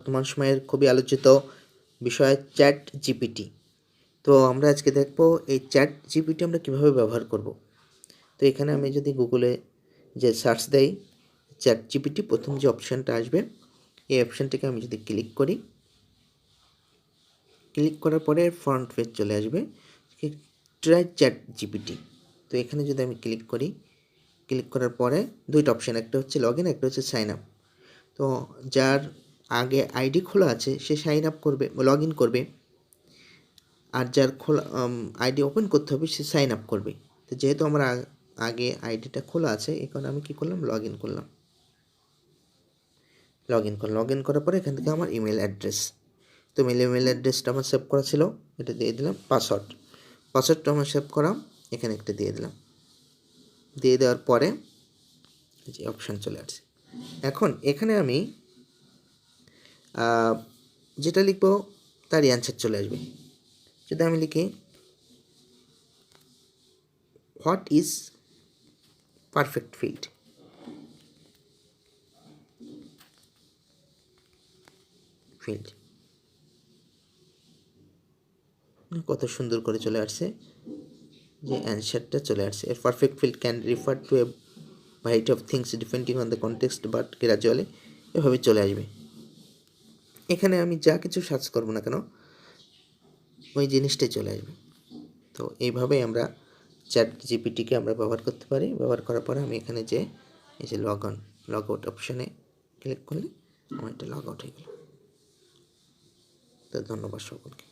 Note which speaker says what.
Speaker 1: বর্তমান সময়ের খুবই আলোচিত বিষয় চ্যাট জিপিটি। তো আমরা আজকে দেখব এই চ্যাট জিপিটি আমরা কীভাবে ব্যবহার করব। তো এখানে আমি যদি গুগলে যে সার্চ দেই চ্যাট জিপিটি, প্রথম যে অপশানটা আসবে এই অপশানটিকে আমি যদি ক্লিক করি, ক্লিক করার পরে ফ্রন্ট পেজ চলে আসবে ট্রাই চ্যাট জিপিটি। তো এখানে যদি আমি ক্লিক করি, ক্লিক করার পরে দুইটা অপশান, একটা হচ্ছে লগ ইন, একটা হচ্ছে সাইন আপ। তো যার আগে আইডি খোলা আছে সে সাইন আপ করবে, লগ ইন করবে, আর যার খোলা আইডি ওপেন করতে হবে সে সাইন আপ করবে। তো যেহেতু আমার আগে আইডিটা খোলা আছে এই কারণে আমি কী করলাম, লগ ইন করলাম। লগ ইন করার পরে এখান থেকে আমার ইমেল অ্যাড্রেস, তো ইমেল অ্যাড্রেসটা আমার সেভ করা ছিল, এটা দিয়ে দিলাম। পাসওয়ার্ডটা আমার সেভ করা, এখানে একটা দিয়ে দিলাম। দিয়ে দেওয়ার পরে যে অপশান চলে আসছে। এখন এখানে আমি যেটা লিখব তারই অ্যান্সার চলে আসবে। যদি আমি লিখি হোয়াট ইজ পারফেক্ট ফিল্ড, কত সুন্দর করে চলে আসছে, যে অ্যান্সারটা চলে আসছে। এর perfect field can refer to a variety of things depending on the context, but gradually এভাবে চলে আসবে। এখানে আমি যা কিছু সার্চ করবো না কেন ওই জিনিসটাই চলে আসবে। তো এইভাবেই আমরা চ্যাট জিপিটিকে আমরা ব্যবহার করতে পারি। ব্যবহার করার পরে আমি এখানে যে এই যে লগ আউট অপশানে ক্লিক করলে আমার এটা লগ আউট হয়ে গেল। তো ধন্যবাদ সকলকে।